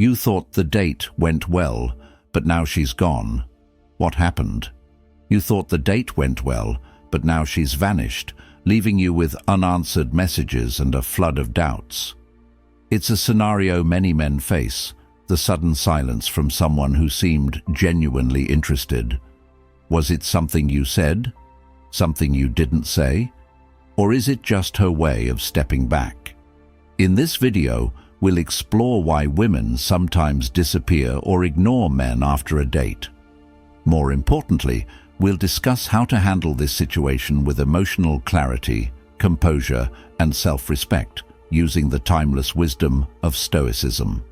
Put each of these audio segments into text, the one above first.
You thought the date went well, but now she's gone. What happened? You thought the date went well, but now she's vanished, leaving you with unanswered messages and a flood of doubts. It's a scenario many men face, the sudden silence from someone who seemed genuinely interested. Was it something you said? Something you didn't say? Or is it just her way of stepping back? In this video, we'll explore why women sometimes disappear or ignore men after a date. More importantly, we'll discuss how to handle this situation with emotional clarity, composure, and self-respect, using the timeless wisdom of Stoicism.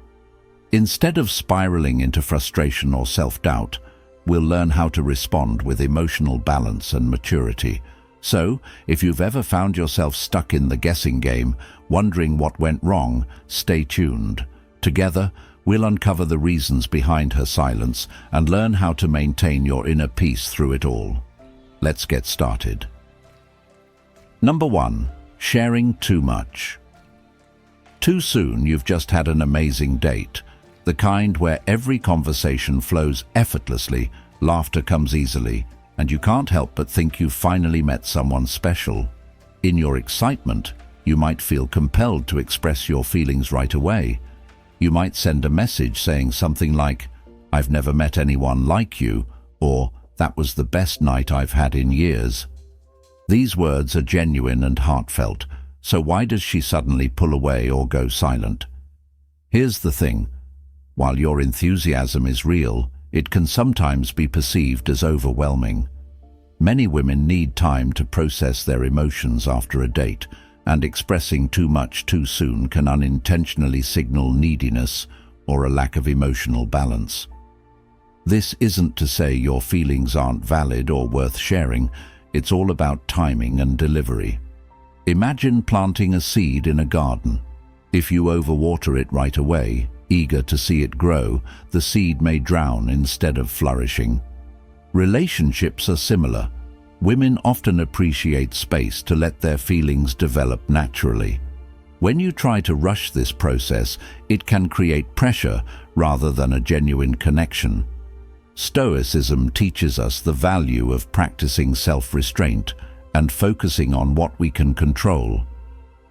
Instead of spiraling into frustration or self-doubt, we'll learn how to respond with emotional balance and maturity. So, if you've ever found yourself stuck in the guessing game, wondering what went wrong, stay tuned. Together, we'll uncover the reasons behind her silence and learn how to maintain your inner peace through it all. Let's get started. Number 1. Sharing too much. Too soon you've just had an amazing date, the kind where every conversation flows effortlessly, laughter comes easily, and you can't help but think you've finally met someone special. In your excitement, you might feel compelled to express your feelings right away. You might send a message saying something like, "I've never met anyone like you," or "That was the best night I've had in years." These words are genuine and heartfelt, so why does she suddenly pull away or go silent? Here's the thing. While your enthusiasm is real, it can sometimes be perceived as overwhelming. Many women need time to process their emotions after a date, and expressing too much too soon can unintentionally signal neediness or a lack of emotional balance. This isn't to say your feelings aren't valid or worth sharing, it's all about timing and delivery. Imagine planting a seed in a garden. If you overwater it right away, eager to see it grow, the seed may drown instead of flourishing. Relationships are similar. Women often appreciate space to let their feelings develop naturally. When you try to rush this process, it can create pressure rather than a genuine connection. Stoicism teaches us the value of practicing self-restraint and focusing on what we can control.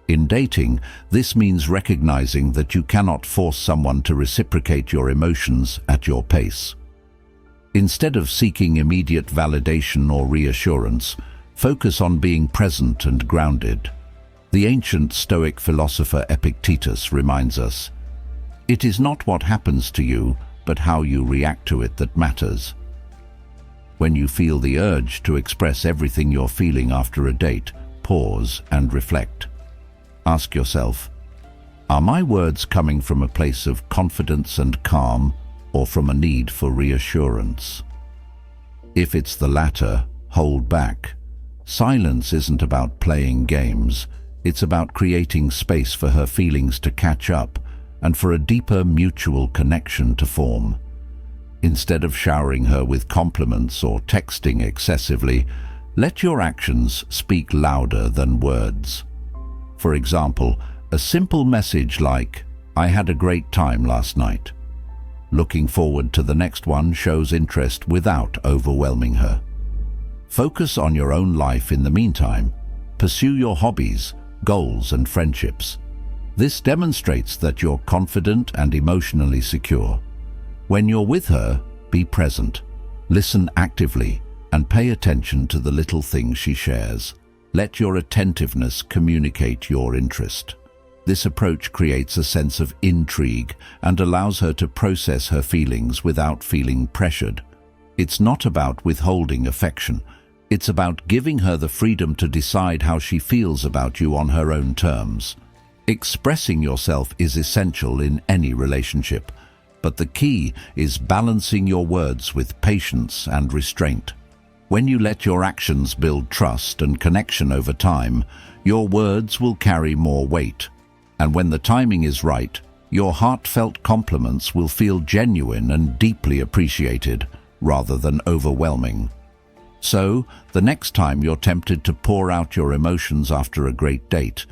In dating, this means recognizing that you cannot force someone to reciprocate your emotions at your pace. Instead of seeking immediate validation or reassurance, focus on being present and grounded. The ancient Stoic philosopher Epictetus reminds us, "It is not what happens to you, but how you react to it that matters." When you feel the urge to express everything you're feeling after a date, pause and reflect. Ask yourself, are my words coming from a place of confidence and calm, or from a need for reassurance? If it's the latter, hold back. Silence isn't about playing games, it's about creating space for her feelings to catch up and for a deeper mutual connection to form. Instead of showering her with compliments or texting excessively, let your actions speak louder than words. For example, a simple message like, "I had a great time last night." Looking forward to the next one shows interest without overwhelming her. Focus on your own life in the meantime. Pursue your hobbies, goals, and friendships. This demonstrates that you're confident and emotionally secure. When you're with her, be present. Listen actively and pay attention to the little things she shares. Let your attentiveness communicate your interest. This approach creates a sense of intrigue and allows her to process her feelings without feeling pressured. It's not about withholding affection. It's about giving her the freedom to decide how she feels about you on her own terms. Expressing yourself is essential in any relationship, but the key is balancing your words with patience and restraint. When you let your actions build trust and connection over time, your words will carry more weight. And when the timing is right, your heartfelt compliments will feel genuine and deeply appreciated, rather than overwhelming. So, the next time you're tempted to pour out your emotions after a great date,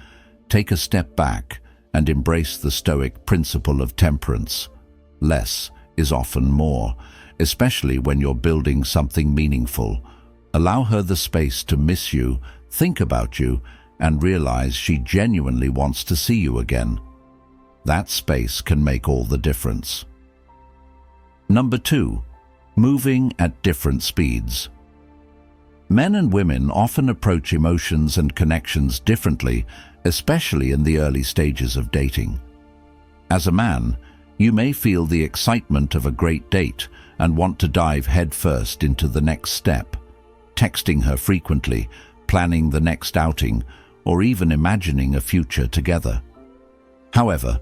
take a step back and embrace the Stoic principle of temperance. less is often more, especially when you're building something meaningful. Allow her the space to miss you, think about you, and realize she genuinely wants to see you again. That space can make all the difference. Number 2, moving at different speeds. Men and women often approach emotions and connections differently, especially in the early stages of dating. As a man, you may feel the excitement of a great date and want to dive headfirst into the next step, texting her frequently, planning the next outing, or even imagining a future together. However,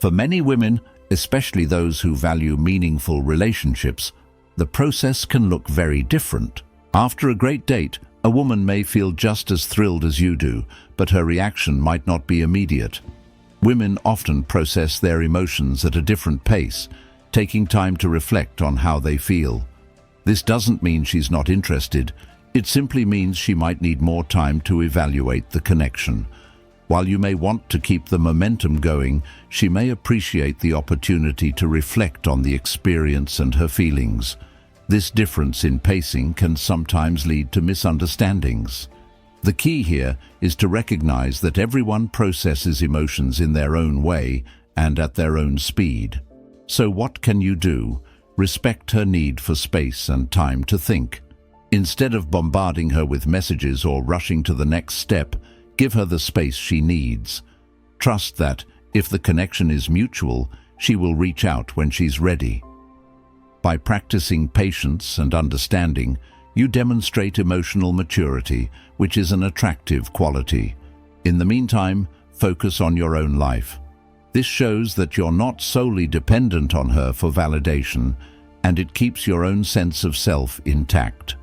for many women, especially those who value meaningful relationships, the process can look very different. After a great date, a woman may feel just as thrilled as you do, but her reaction might not be immediate. Women often process their emotions at a different pace, taking time to reflect on how they feel. This doesn't mean she's not interested. It simply means she might need more time to evaluate the connection. While you may want to keep the momentum going, she may appreciate the opportunity to reflect on the experience and her feelings. This difference in pacing can sometimes lead to misunderstandings. The key here is to recognize that everyone processes emotions in their own way and at their own speed. So what can you do? Respect her need for space and time to think. Instead of bombarding her with messages or rushing to the next step, give her the space she needs. Trust that, if the connection is mutual, she will reach out when she's ready. By practicing patience and understanding, you demonstrate emotional maturity, which is an attractive quality. In the meantime, focus on your own life. This shows that you're not solely dependent on her for validation, and it keeps your own sense of self intact.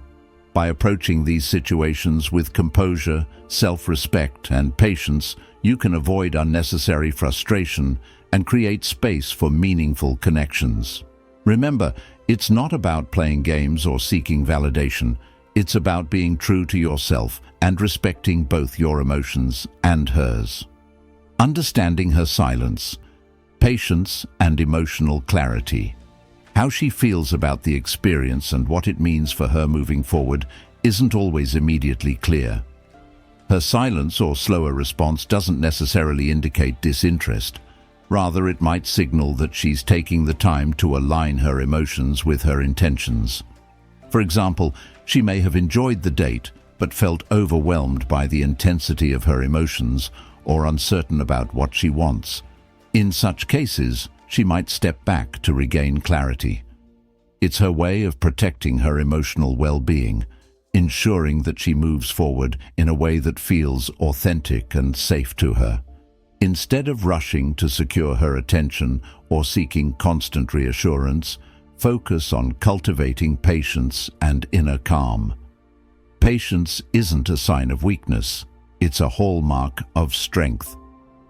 By approaching these situations with composure, self-respect, and patience, you can avoid unnecessary frustration and create space for meaningful connections. Remember, it's not about playing games or seeking validation. It's about being true to yourself and respecting both your emotions and hers. Understanding her silence, patience, and emotional clarity. How she feels about the experience and what it means for her moving forward isn't always immediately clear. Her silence or slower response doesn't necessarily indicate disinterest. Rather, it might signal that she's taking the time to align her emotions with her intentions. For example, she may have enjoyed the date but felt overwhelmed by the intensity of her emotions or uncertain about what she wants. In such cases, she might step back to regain clarity. It's her way of protecting her emotional well-being, ensuring that she moves forward in a way that feels authentic and safe to her. Instead of rushing to secure her attention or seeking constant reassurance, focus on cultivating patience and inner calm. Patience isn't a sign of weakness, it's a hallmark of strength.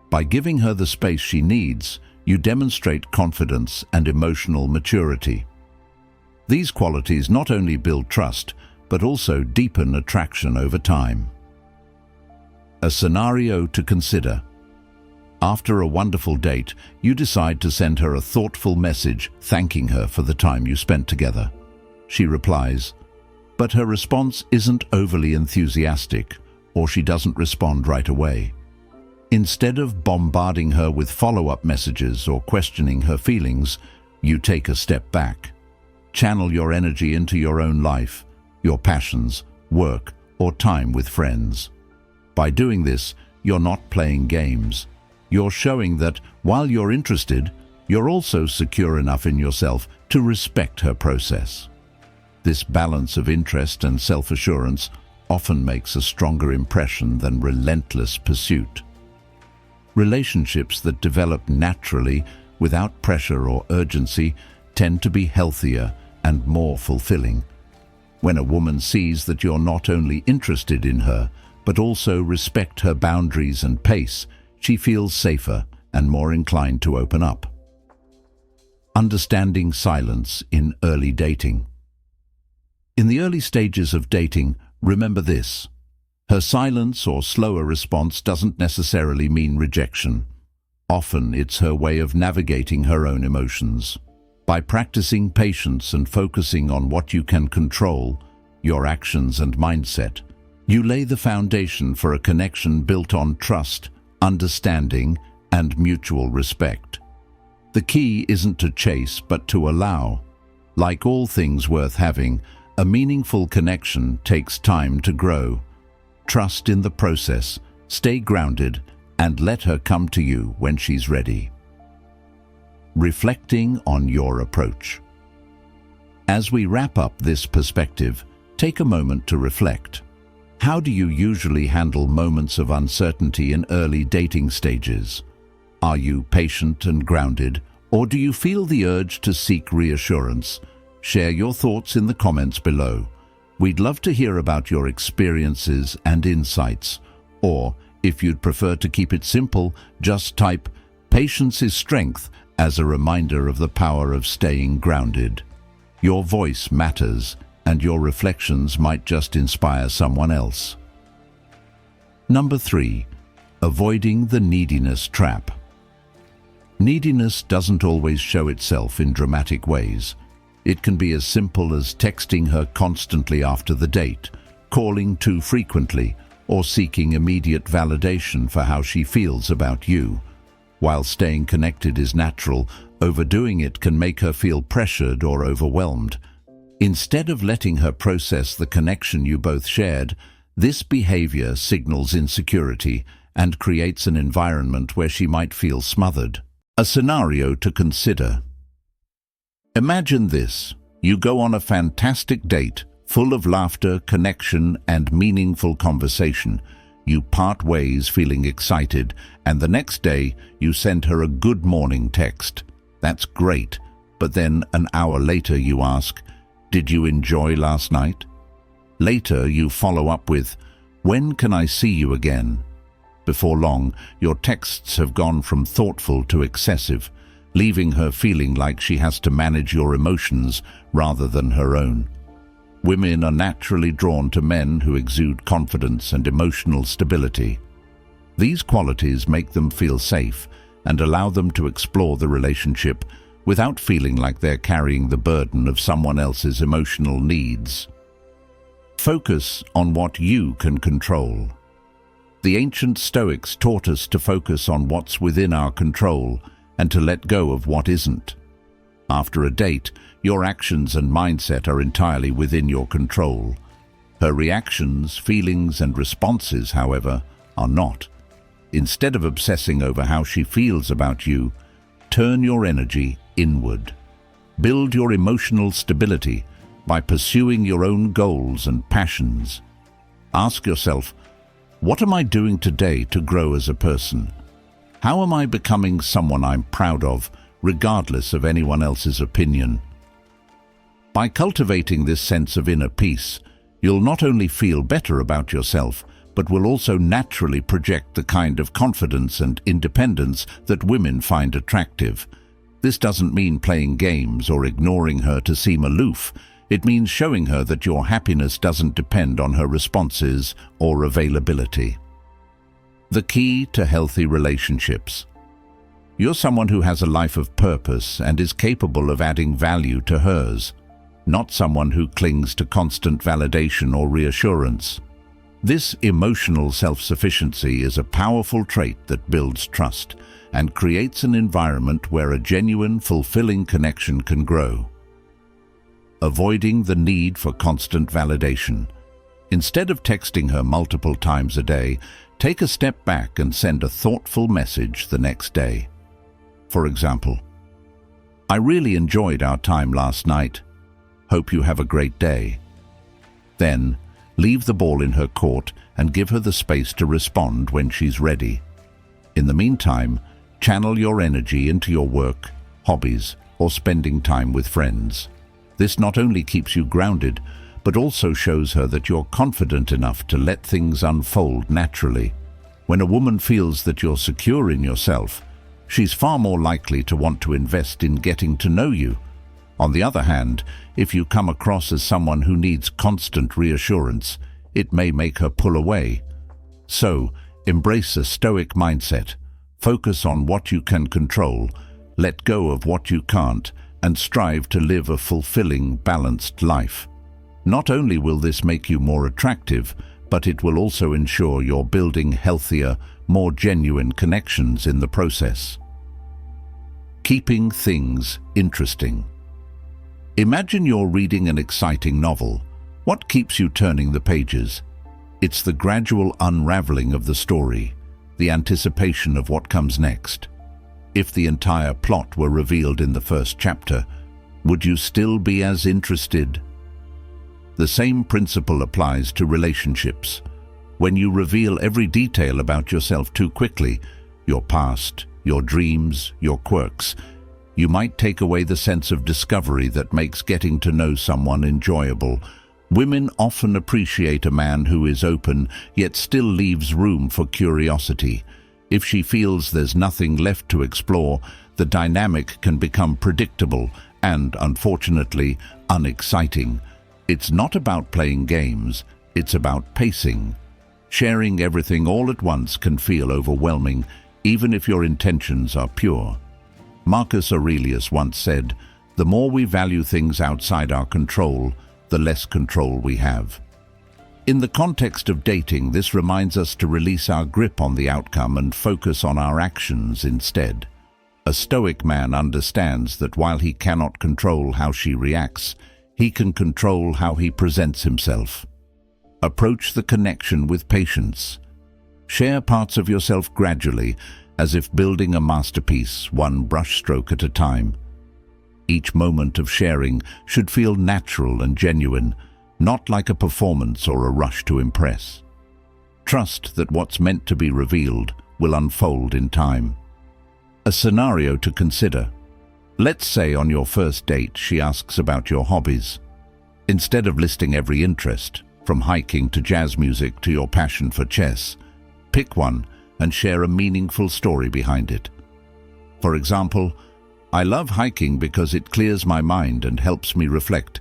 By giving her the space she needs, you demonstrate confidence and emotional maturity. These qualities not only build trust, but also deepen attraction over time. A scenario to consider. After a wonderful date, you decide to send her a thoughtful message thanking her for the time you spent together. She replies, but her response isn't overly enthusiastic, or she doesn't respond right away. Instead of bombarding her with follow-up messages or questioning her feelings, you take a step back. Channel your energy into your own life, your passions, work, or time with friends. By doing this, you're not playing games. You're showing that, while you're interested, you're also secure enough in yourself to respect her process. This balance of interest and self-assurance often makes a stronger impression than relentless pursuit. Relationships that develop naturally, without pressure or urgency, tend to be healthier and more fulfilling. When a woman sees that you're not only interested in her, but also respect her boundaries and pace, she feels safer and more inclined to open up. Understanding silence in early dating. In the early stages of dating, remember this. Her silence or slower response doesn't necessarily mean rejection. Often it's her way of navigating her own emotions. By practicing patience and focusing on what you can control, your actions and mindset, you lay the foundation for a connection built on trust, understanding, and mutual respect. The key isn't to chase, but to allow. Like all things worth having, a meaningful connection takes time to grow. Trust in the process, stay grounded, and let her come to you when she's ready. Reflecting on your approach. As we wrap up this perspective, take a moment to reflect. How do you usually handle moments of uncertainty in early dating stages? Are you patient and grounded, or do you feel the urge to seek reassurance? Share your thoughts in the comments below. We'd love to hear about your experiences and insights. Or, if you'd prefer to keep it simple, just type "Patience is strength" as a reminder of the power of staying grounded. Your voice matters, and your reflections might just inspire someone else. Number 3. Avoiding the neediness trap. Neediness doesn't always show itself in dramatic ways. It can be as simple as texting her constantly after the date, calling too frequently, or seeking immediate validation for how she feels about you. While staying connected is natural, overdoing it can make her feel pressured or overwhelmed. Instead of letting her process the connection you both shared, this behavior signals insecurity and creates an environment where she might feel smothered. A scenario to consider. Imagine this. You go on a fantastic date, full of laughter, connection, and meaningful conversation. You part ways feeling excited, and the next day you send her a good morning text. That's great, but then an hour later you ask, "Did you enjoy last night?" Later you follow up with, "When can I see you again?" Before long, your texts have gone from thoughtful to excessive, leaving her feeling like she has to manage your emotions rather than her own. Women are naturally drawn to men who exude confidence and emotional stability. These qualities make them feel safe and allow them to explore the relationship without feeling like they're carrying the burden of someone else's emotional needs. Focus on what you can control. The ancient Stoics taught us to focus on what's within our control and to let go of what isn't. After a date, your actions and mindset are entirely within your control. Her reactions, feelings, and responses, however, are not. Instead of obsessing over how she feels about you, turn your energy inward. Build your emotional stability by pursuing your own goals and passions. Ask yourself, what am I doing today to grow as a person? How am I becoming someone I'm proud of, regardless of anyone else's opinion? By cultivating this sense of inner peace, you'll not only feel better about yourself, but will also naturally project the kind of confidence and independence that women find attractive. This doesn't mean playing games or ignoring her to seem aloof. It means showing her that your happiness doesn't depend on her responses or availability. The key to healthy relationships. You're someone who has a life of purpose and is capable of adding value to hers, not someone who clings to constant validation or reassurance. This emotional self-sufficiency is a powerful trait that builds trust and creates an environment where a genuine, fulfilling connection can grow. Avoiding the need for constant validation. Instead of texting her multiple times a day, take a step back and send a thoughtful message the next day. For example, "I really enjoyed our time last night. Hope you have a great day." Then, leave the ball in her court and give her the space to respond when she's ready. In the meantime, channel your energy into your work, hobbies, or spending time with friends. This not only keeps you grounded, but also shows her that you're confident enough to let things unfold naturally. When a woman feels that you're secure in yourself, she's far more likely to want to invest in getting to know you. On the other hand, if you come across as someone who needs constant reassurance, it may make her pull away. So, embrace a stoic mindset. Focus on what you can control, let go of what you can't, and strive to live a fulfilling, balanced life. Not only will this make you more attractive, but it will also ensure you're building healthier, more genuine connections in the process. Keeping things interesting. Imagine you're reading an exciting novel. What keeps you turning the pages? It's the gradual unraveling of the story, the anticipation of what comes next. If the entire plot were revealed in the first chapter, would you still be as interested? The same principle applies to relationships. When you reveal every detail about yourself too quickly, your past, your dreams, your quirks, you might take away the sense of discovery that makes getting to know someone enjoyable. Women often appreciate a man who is open, yet still leaves room for curiosity. If she feels there's nothing left to explore, the dynamic can become predictable and, unfortunately, unexciting. It's not about playing games, it's about pacing. Sharing everything all at once can feel overwhelming, even if your intentions are pure. Marcus Aurelius once said, "The more we value things outside our control, the less control we have." In the context of dating, this reminds us to release our grip on the outcome and focus on our actions instead. A Stoic man understands that while he cannot control how she reacts, he can control how he presents himself. Approach the connection with patience. Share parts of yourself gradually, as if building a masterpiece, one brushstroke at a time. Each moment of sharing should feel natural and genuine, not like a performance or a rush to impress. Trust that what's meant to be revealed will unfold in time. A scenario to consider. Let's say on your first date she asks about your hobbies. Instead of listing every interest, from hiking to jazz music to your passion for chess, pick one and share a meaningful story behind it. For example, "I love hiking because it clears my mind and helps me reflect.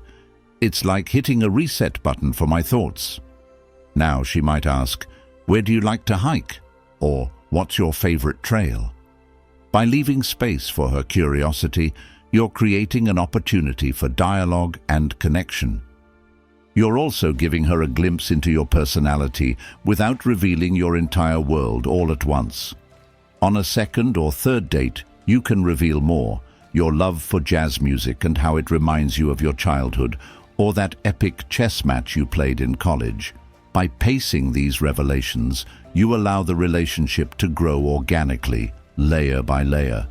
It's like hitting a reset button for my thoughts." Now she might ask, "Where do you like to hike?" Or, "What's your favorite trail?" By leaving space for her curiosity, you're creating an opportunity for dialogue and connection. You're also giving her a glimpse into your personality without revealing your entire world all at once. On a second or third date, you can reveal more, your love for jazz music and how it reminds you of your childhood, or that epic chess match you played in college. By pacing these revelations, you allow the relationship to grow organically, layer by layer,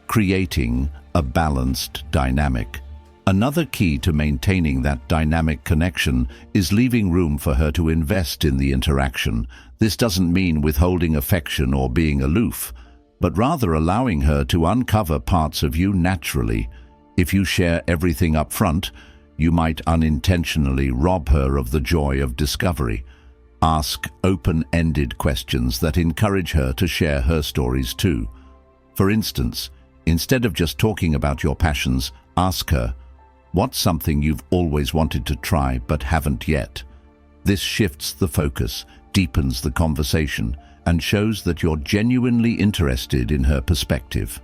creating a balanced dynamic. Another key to maintaining that dynamic connection is leaving room for her to invest in the interaction. This doesn't mean withholding affection or being aloof, but rather allowing her to uncover parts of you naturally. If you share everything up front, you might unintentionally rob her of the joy of discovery. Ask open-ended questions that encourage her to share her stories too. For instance, instead of just talking about your passions, ask her, "What's something you've always wanted to try but haven't yet?" This shifts the focus, deepens the conversation, and shows that you're genuinely interested in her perspective.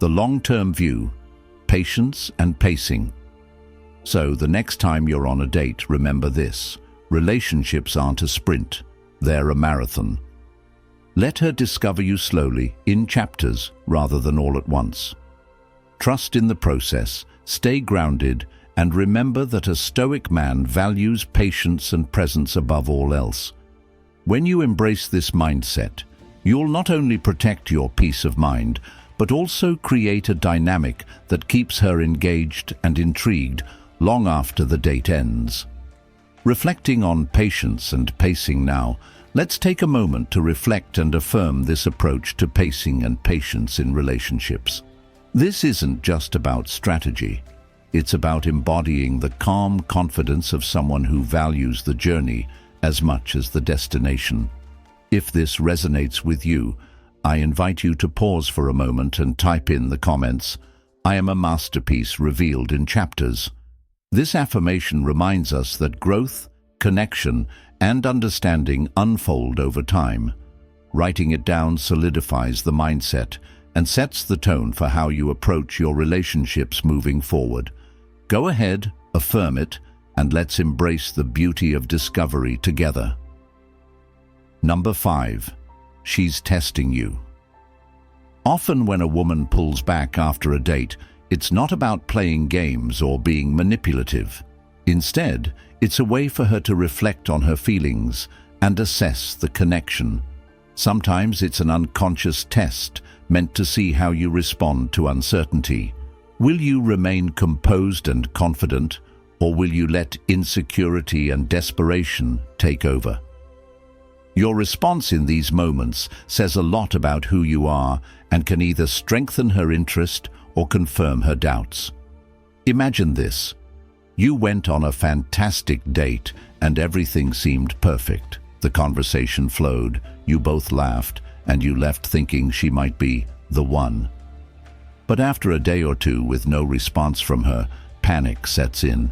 The long-term view, patience and pacing. So the next time you're on a date, remember this: relationships aren't a sprint, they're a marathon. Let her discover you slowly, in chapters rather than all at once. Trust in the process, stay grounded, and remember that a Stoic man values patience and presence above all else. When you embrace this mindset, you'll not only protect your peace of mind, but also create a dynamic that keeps her engaged and intrigued long after the date ends. Reflecting on patience and pacing now, let's take a moment to reflect and affirm this approach to pacing and patience in relationships. This isn't just about strategy. It's about embodying the calm confidence of someone who values the journey as much as the destination. If this resonates with you, I invite you to pause for a moment and type in the comments, "I am a masterpiece revealed in chapters." This affirmation reminds us that growth, connection, and understanding unfold over time. Writing it down solidifies the mindset and sets the tone for how you approach your relationships moving forward. Go ahead, affirm it, and let's embrace the beauty of discovery together. Number 5. She's testing you. Often when a woman pulls back after a date, it's not about playing games or being manipulative. Instead, it's a way for her to reflect on her feelings and assess the connection. Sometimes it's an unconscious test meant to see how you respond to uncertainty. Will you remain composed and confident, or will you let insecurity and desperation take over? Your response in these moments says a lot about who you are and can either strengthen her interest or confirm her doubts. Imagine this. You went on a fantastic date and everything seemed perfect. The conversation flowed, you both laughed, and you left thinking she might be the one. But after a day or two with no response from her, panic sets in.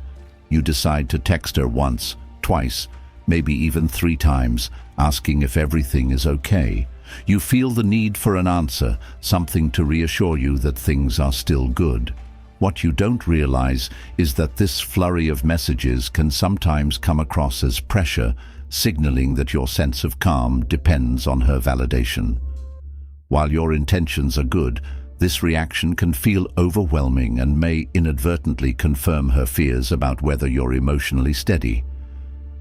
You decide to text her once, twice, maybe even 3 times, asking if everything is okay. You feel the need for an answer, something to reassure you that things are still good. What you don't realize is that this flurry of messages can sometimes come across as pressure, signaling that your sense of calm depends on her validation. While your intentions are good, this reaction can feel overwhelming and may inadvertently confirm her fears about whether you're emotionally steady.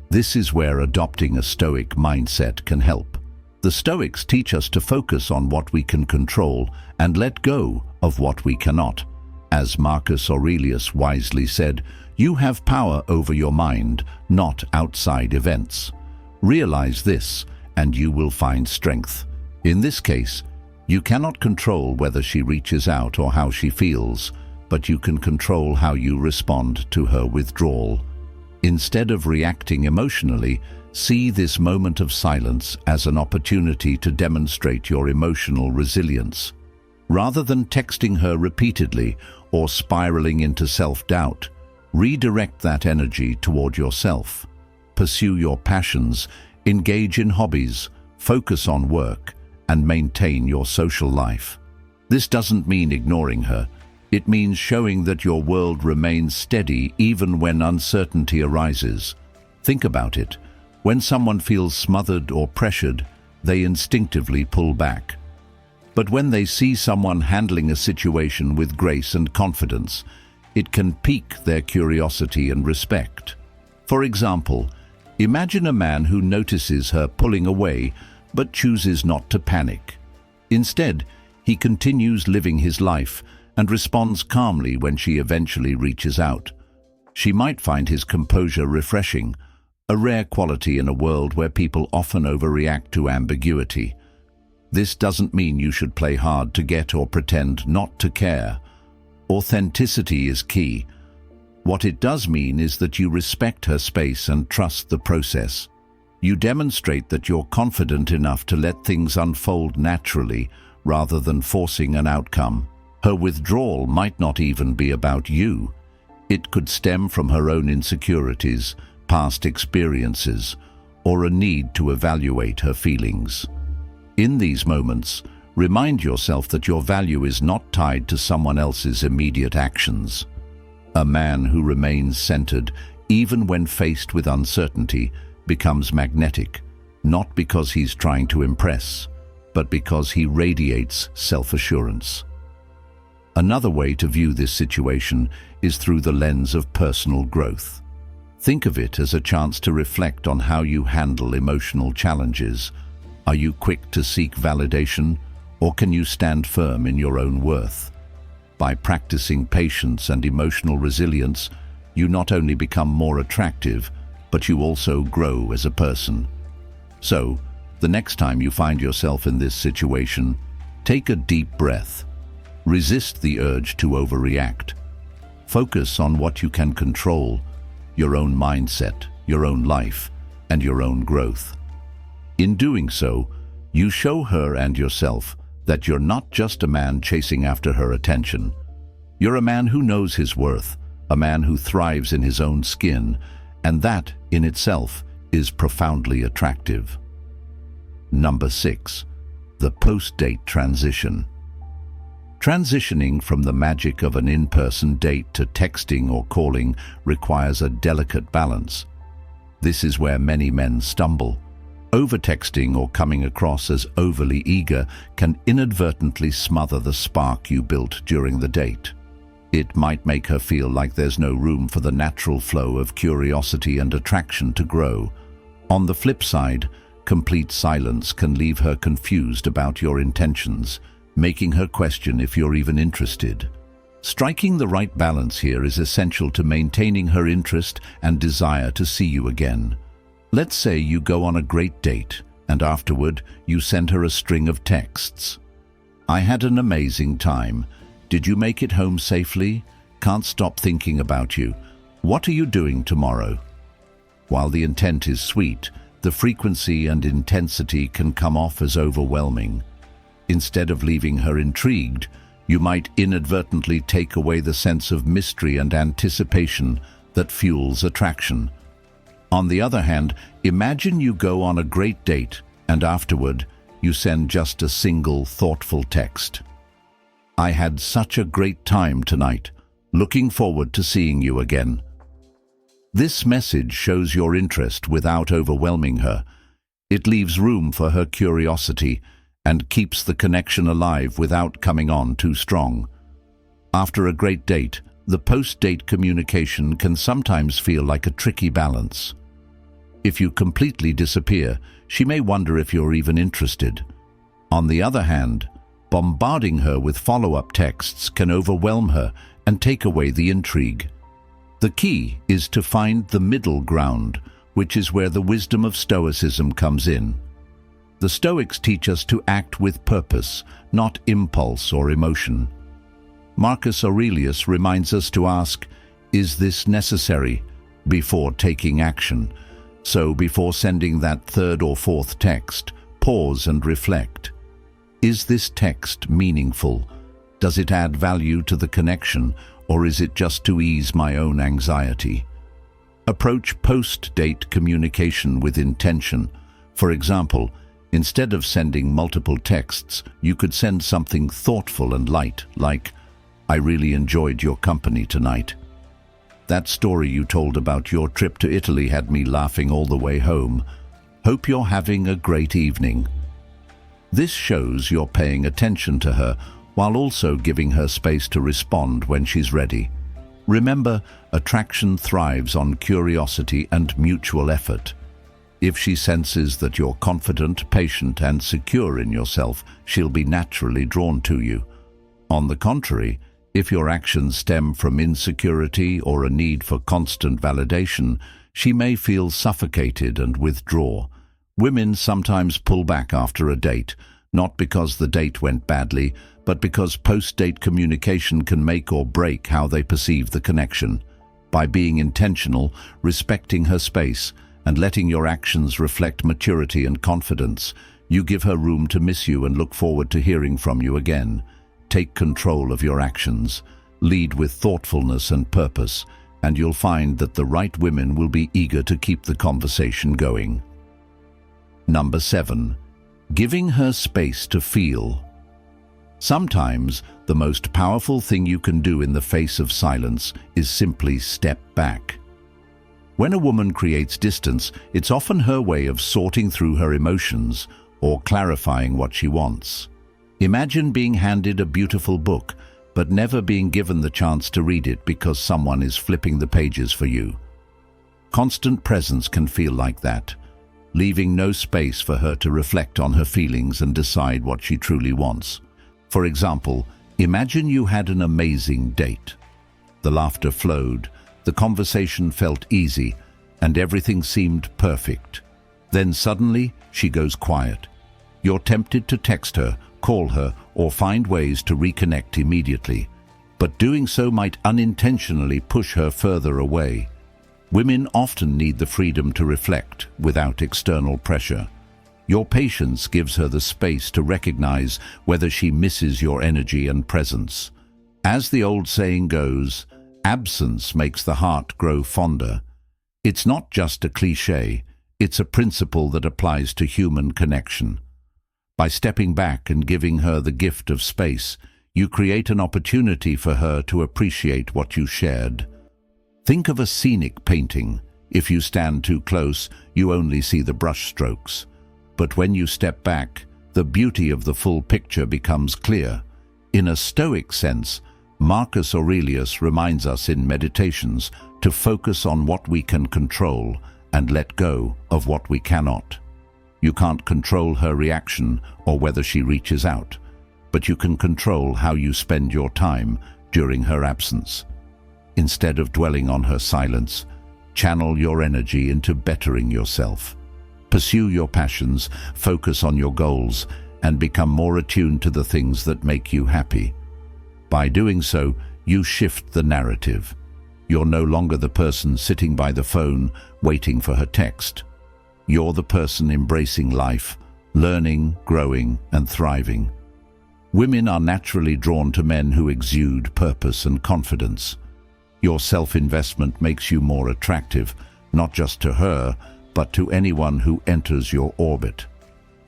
This is where adopting a Stoic mindset can help. The Stoics teach us to focus on what we can control and let go of what we cannot. As Marcus Aurelius wisely said, you have power over your mind, not outside events. Realize this, and you will find strength. In this case, you cannot control whether she reaches out or how she feels, but you can control how you respond to her withdrawal. Instead of reacting emotionally, see this moment of silence as an opportunity to demonstrate your emotional resilience. Rather than texting her repeatedly or spiraling into self-doubt, redirect that energy toward yourself. Pursue your passions, engage in hobbies, focus on work, and maintain your social life. This doesn't mean ignoring her. It means showing that your world remains steady even when uncertainty arises. Think about it. When someone feels smothered or pressured, they instinctively pull back. But when they see someone handling a situation with grace and confidence, it can pique their curiosity and respect. For example, imagine a man who notices her pulling away but chooses not to panic. Instead, he continues living his life and responds calmly when she eventually reaches out. She might find his composure refreshing, a rare quality in a world where people often overreact to ambiguity. This doesn't mean you should play hard to get or pretend not to care. Authenticity is key. What it does mean is that you respect her space and trust the process. You demonstrate that you're confident enough to let things unfold naturally rather than forcing an outcome. Her withdrawal might not even be about you. It could stem from her own insecurities, past experiences, or a need to evaluate her feelings. In these moments, remind yourself that your value is not tied to someone else's immediate actions. A man who remains centered, even when faced with uncertainty, becomes magnetic, not because he's trying to impress, but because he radiates self-assurance. Another way to view this situation is through the lens of personal growth. Think of it as a chance to reflect on how you handle emotional challenges. Are you quick to seek validation, or can you stand firm in your own worth? By practicing patience and emotional resilience, you not only become more attractive, but you also grow as a person. So, the next time you find yourself in this situation, take a deep breath. Resist the urge to overreact. Focus on what you can control, your own mindset, your own life, and your own growth. In doing so, you show her and yourself that you're not just a man chasing after her attention. You're a man who knows his worth, a man who thrives in his own skin, and that, in itself, is profoundly attractive. Number 6. The post-date transition. Transitioning from the magic of an in-person date to texting or calling requires a delicate balance. This is where many men stumble. Over-texting or coming across as overly eager can inadvertently smother the spark you built during the date. It might make her feel like there's no room for the natural flow of curiosity and attraction to grow. On the flip side, complete silence can leave her confused about your intentions, making her question if you're even interested. Striking the right balance here is essential to maintaining her interest and desire to see you again. Let's say you go on a great date, and afterward you send her a string of texts. "I had an amazing time. Did you make it home safely? Can't stop thinking about you. What are you doing tomorrow?" While the intent is sweet, the frequency and intensity can come off as overwhelming. Instead of leaving her intrigued, you might inadvertently take away the sense of mystery and anticipation that fuels attraction. On the other hand, imagine you go on a great date and afterward you send just a single thoughtful text. "I had such a great time tonight. Looking forward to seeing you again." This message shows your interest without overwhelming her. It leaves room for her curiosity and keeps the connection alive without coming on too strong. After a great date, the post-date communication can sometimes feel like a tricky balance. If you completely disappear, she may wonder if you're even interested. On the other hand, bombarding her with follow-up texts can overwhelm her and take away the intrigue. The key is to find the middle ground, which is where the wisdom of Stoicism comes in. The Stoics teach us to act with purpose, not impulse or emotion. Marcus Aurelius reminds us to ask, "Is this necessary?" before taking action. So before sending that third or fourth text, pause and reflect. Is this text meaningful? Does it add value to the connection, or is it just to ease my own anxiety? Approach post-date communication with intention. For example, instead of sending multiple texts, you could send something thoughtful and light, like, "I really enjoyed your company tonight. That story you told about your trip to Italy had me laughing all the way home. Hope you're having a great evening." This shows you're paying attention to her while also giving her space to respond when she's ready. Remember, attraction thrives on curiosity and mutual effort. If she senses that you're confident, patient, and secure in yourself, she'll be naturally drawn to you. On the contrary, if your actions stem from insecurity or a need for constant validation, she may feel suffocated and withdraw. Women sometimes pull back after a date, not because the date went badly, but because post-date communication can make or break how they perceive the connection. By being intentional, respecting her space, and letting your actions reflect maturity and confidence, you give her room to miss you and look forward to hearing from you again. Take control of your actions. Lead with thoughtfulness and purpose, and you'll find that the right women will be eager to keep the conversation going. Number 7. Giving her space to feel. Sometimes, the most powerful thing you can do in the face of silence is simply step back. When a woman creates distance, it's often her way of sorting through her emotions or clarifying what she wants. Imagine being handed a beautiful book, but never being given the chance to read it because someone is flipping the pages for you. Constant presence can feel like that, leaving no space for her to reflect on her feelings and decide what she truly wants. For example, imagine you had an amazing date. The laughter flowed, the conversation felt easy, and everything seemed perfect. Then suddenly, she goes quiet. You're tempted to text her, call her, or find ways to reconnect immediately. But doing so might unintentionally push her further away. Women often need the freedom to reflect without external pressure. Your patience gives her the space to recognize whether she misses your energy and presence. As the old saying goes, absence makes the heart grow fonder. It's not just a cliché, it's a principle that applies to human connection. By stepping back and giving her the gift of space, you create an opportunity for her to appreciate what you shared. Think of a scenic painting. If you stand too close, you only see the brushstrokes. But when you step back, the beauty of the full picture becomes clear. In a Stoic sense, Marcus Aurelius reminds us in Meditations to focus on what we can control and let go of what we cannot. You can't control her reaction or whether she reaches out, but you can control how you spend your time during her absence. Instead of dwelling on her silence, channel your energy into bettering yourself. Pursue your passions, focus on your goals, and become more attuned to the things that make you happy. By doing so, you shift the narrative. You're no longer the person sitting by the phone waiting for her text. You're the person embracing life, learning, growing, and thriving. Women are naturally drawn to men who exude purpose and confidence. Your self-investment makes you more attractive, not just to her, but to anyone who enters your orbit.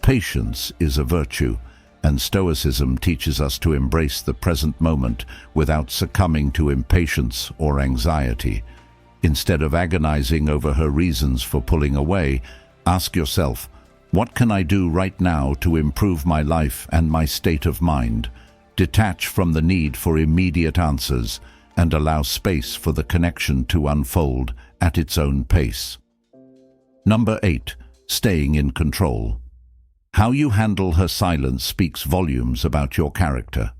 Patience is a virtue, and Stoicism teaches us to embrace the present moment without succumbing to impatience or anxiety. Instead of agonizing over her reasons for pulling away, ask yourself, what can I do right now to improve my life and my state of mind? Detach from the need for immediate answers and allow space for the connection to unfold at its own pace. Number 8. Staying in control. How you handle her silence speaks volumes about your character.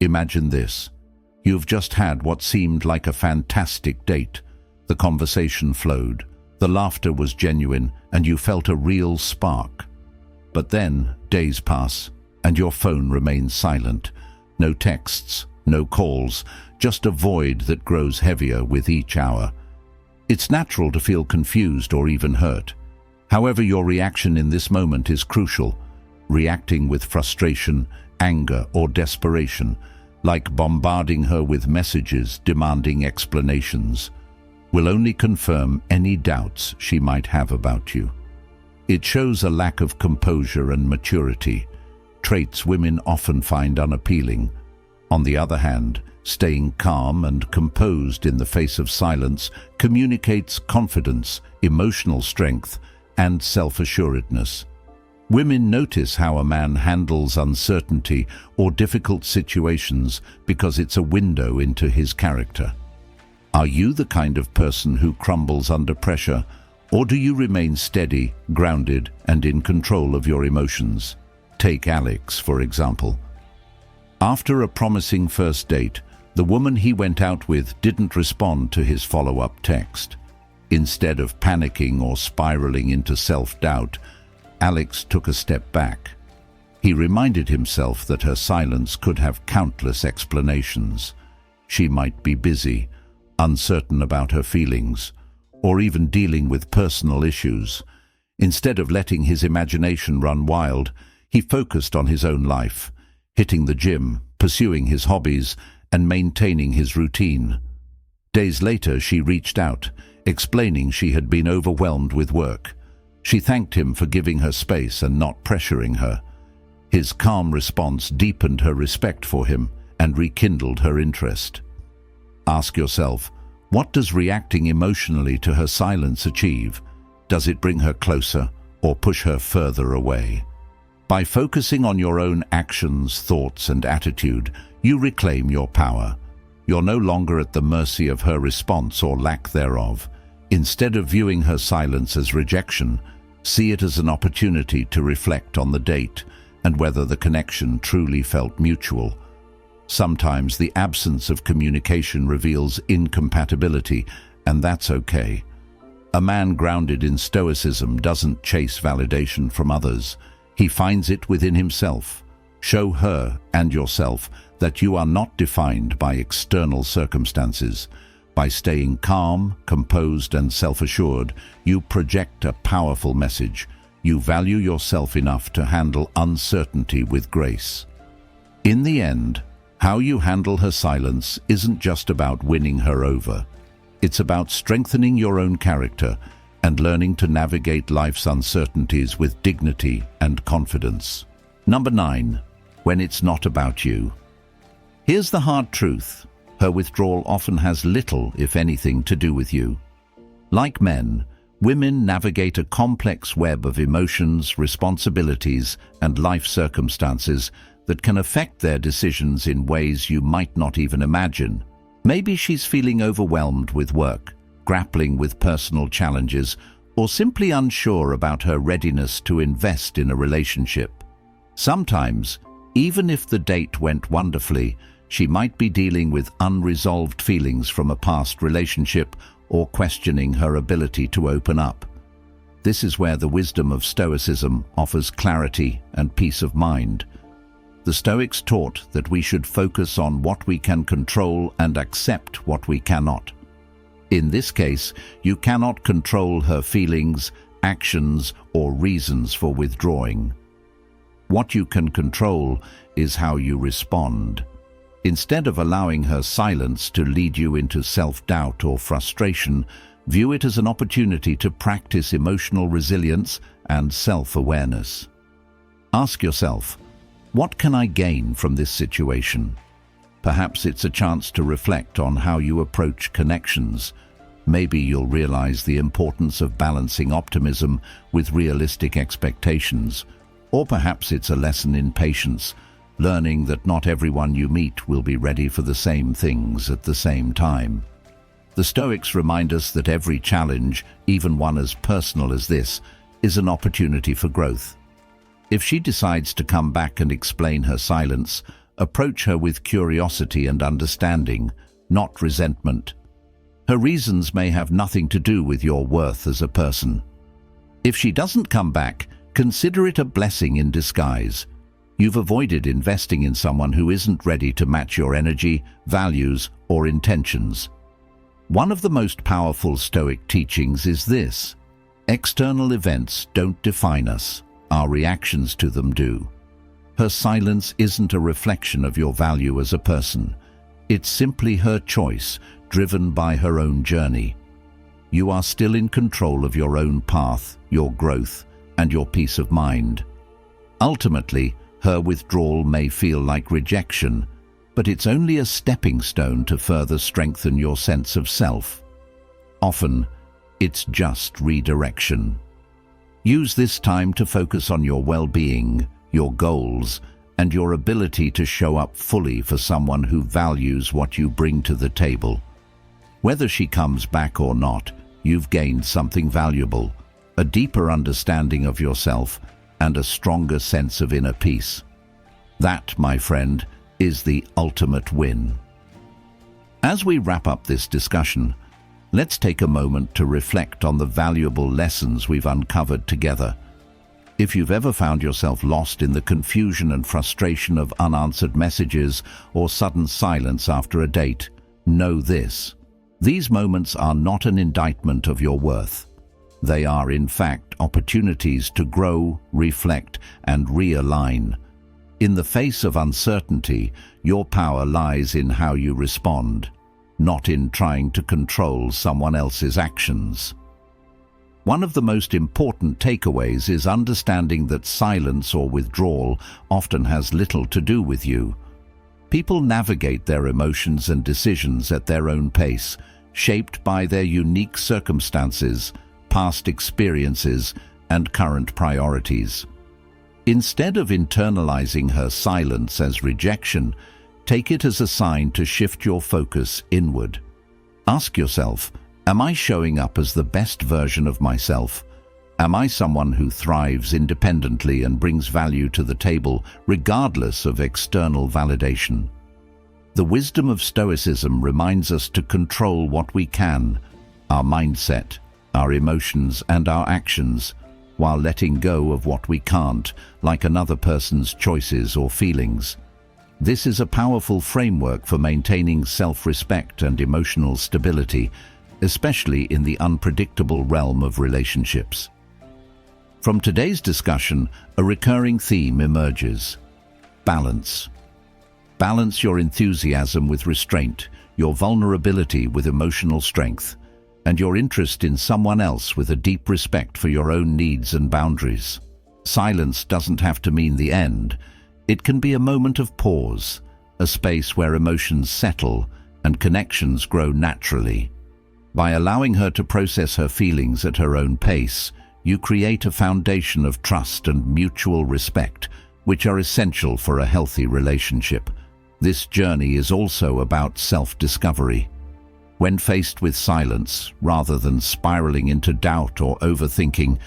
Imagine this. You've just had what seemed like a fantastic date. The conversation flowed, the laughter was genuine, and you felt a real spark. But then, days pass, and your phone remains silent. No texts, no calls, just a void that grows heavier with each hour. It's natural to feel confused or even hurt. However, your reaction in this moment is crucial. Reacting with frustration, anger, or desperation, like bombarding her with messages demanding explanations, will only confirm any doubts she might have about you. It shows a lack of composure and maturity, traits women often find unappealing. On the other hand, staying calm and composed in the face of silence communicates confidence, emotional strength, and self-assuredness. Women notice how a man handles uncertainty or difficult situations because it's a window into his character. Are you the kind of person who crumbles under pressure, or do you remain steady, grounded, and in control of your emotions? Take Alex, for example. After a promising first date, the woman he went out with didn't respond to his follow-up text. Instead of panicking or spiraling into self-doubt, Alex took a step back. He reminded himself that her silence could have countless explanations. She might be busy, uncertain about her feelings, or even dealing with personal issues. Instead of letting his imagination run wild, he focused on his own life, hitting the gym, pursuing his hobbies, and maintaining his routine. Days later, she reached out, explaining she had been overwhelmed with work. She thanked him for giving her space and not pressuring her. His calm response deepened her respect for him and rekindled her interest. Ask yourself, what does reacting emotionally to her silence achieve? Does it bring her closer or push her further away? By focusing on your own actions, thoughts, and attitude, you reclaim your power. You're no longer at the mercy of her response or lack thereof. Instead of viewing her silence as rejection, see it as an opportunity to reflect on the date and whether the connection truly felt mutual. Sometimes the absence of communication reveals incompatibility, and that's okay. A man grounded in Stoicism doesn't chase validation from others. He finds it within himself. Show her and yourself that you are not defined by external circumstances. By staying calm, composed, and self-assured, you project a powerful message. You value yourself enough to handle uncertainty with grace. In the end, how you handle her silence isn't just about winning her over. It's about strengthening your own character and learning to navigate life's uncertainties with dignity and confidence. Number 9. When it's not about you. Here's the hard truth. Her withdrawal often has little, if anything, to do with you. Like men, women navigate a complex web of emotions, responsibilities, and life circumstances that can affect their decisions in ways you might not even imagine. Maybe she's feeling overwhelmed with work, grappling with personal challenges, or simply unsure about her readiness to invest in a relationship. Sometimes, even if the date went wonderfully, she might be dealing with unresolved feelings from a past relationship or questioning her ability to open up. This is where the wisdom of Stoicism offers clarity and peace of mind. The Stoics taught that we should focus on what we can control and accept what we cannot. In this case, you cannot control her feelings, actions, or reasons for withdrawing. What you can control is how you respond. Instead of allowing her silence to lead you into self-doubt or frustration, view it as an opportunity to practice emotional resilience and self-awareness. Ask yourself, what can I gain from this situation? Perhaps it's a chance to reflect on how you approach connections. Maybe you'll realize the importance of balancing optimism with realistic expectations. Or perhaps it's a lesson in patience, learning that not everyone you meet will be ready for the same things at the same time. The Stoics remind us that every challenge, even one as personal as this, is an opportunity for growth. If she decides to come back and explain her silence, approach her with curiosity and understanding, not resentment. Her reasons may have nothing to do with your worth as a person. If she doesn't come back, consider it a blessing in disguise. You've avoided investing in someone who isn't ready to match your energy, values, or intentions. One of the most powerful Stoic teachings is this: external events don't define us, our reactions to them do. Her silence isn't a reflection of your value as a person. It's simply her choice, driven by her own journey. You are still in control of your own path, your growth, and your peace of mind. Ultimately, her withdrawal may feel like rejection, but it's only a stepping stone to further strengthen your sense of self. Often, it's just redirection. Use this time to focus on your well-being, your goals, and your ability to show up fully for someone who values what you bring to the table. Whether she comes back or not, you've gained something valuable, a deeper understanding of yourself, and a stronger sense of inner peace. That, my friend, is the ultimate win. As we wrap up this discussion, let's take a moment to reflect on the valuable lessons we've uncovered together. If you've ever found yourself lost in the confusion and frustration of unanswered messages or sudden silence after a date, know this: these moments are not an indictment of your worth. They are, in fact, opportunities to grow, reflect, and realign. In the face of uncertainty, your power lies in how you respond, not in trying to control someone else's actions. One of the most important takeaways is understanding that silence or withdrawal often has little to do with you. People navigate their emotions and decisions at their own pace, shaped by their unique circumstances, past experiences, and current priorities. Instead of internalizing her silence as rejection, take it as a sign to shift your focus inward. Ask yourself, am I showing up as the best version of myself? Am I someone who thrives independently and brings value to the table, regardless of external validation? The wisdom of Stoicism reminds us to control what we can, our mindset, our emotions, and our actions, while letting go of what we can't, like another person's choices or feelings. This is a powerful framework for maintaining self-respect and emotional stability, especially in the unpredictable realm of relationships. From today's discussion, a recurring theme emerges: balance. Balance your enthusiasm with restraint, your vulnerability with emotional strength, and your interest in someone else with a deep respect for your own needs and boundaries. Silence doesn't have to mean the end. It can be a moment of pause, a space where emotions settle and connections grow naturally. By allowing her to process her feelings at her own pace, you create a foundation of trust and mutual respect, which are essential for a healthy relationship. This journey is also about self-discovery. When faced with silence, rather than spiraling into doubt or overthinking,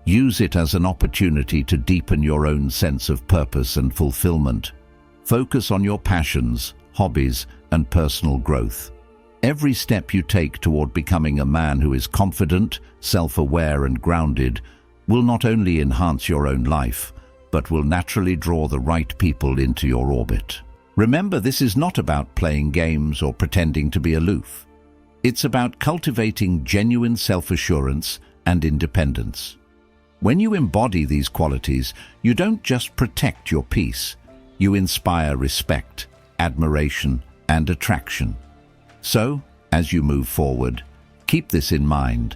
use it as an opportunity to deepen your own sense of purpose and fulfillment. Focus on your passions, hobbies, and personal growth. Every step you take toward becoming a man who is confident, self-aware, and grounded will not only enhance your own life, but will naturally draw the right people into your orbit. Remember, this is not about playing games or pretending to be aloof. It's about cultivating genuine self-assurance and independence. When you embody these qualities, you don't just protect your peace, you inspire respect, admiration, and attraction. So, as you move forward, keep this in mind.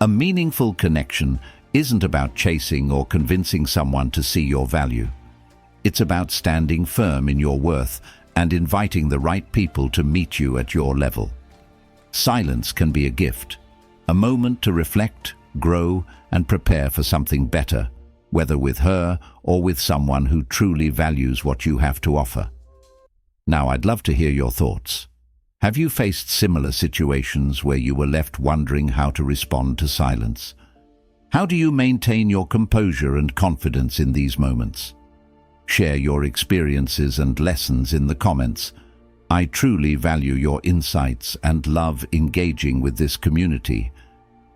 A meaningful connection isn't about chasing or convincing someone to see your value. It's about standing firm in your worth and inviting the right people to meet you at your level. Silence can be a gift, a moment to reflect, grow, and prepare for something better, whether with her or with someone who truly values what you have to offer. Now, I'd love to hear your thoughts. Have you faced similar situations where you were left wondering how to respond to silence? How do you maintain your composure and confidence in these moments? Share your experiences and lessons in the comments. I truly value your insights and love engaging with this community.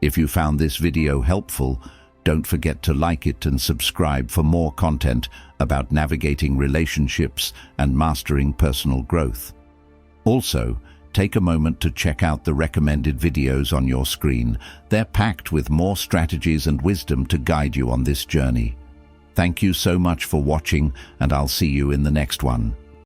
If you found this video helpful, don't forget to like it and subscribe for more content about navigating relationships and mastering personal growth. Also, take a moment to check out the recommended videos on your screen. They're packed with more strategies and wisdom to guide you on this journey. Thank you so much for watching, and I'll see you in the next one.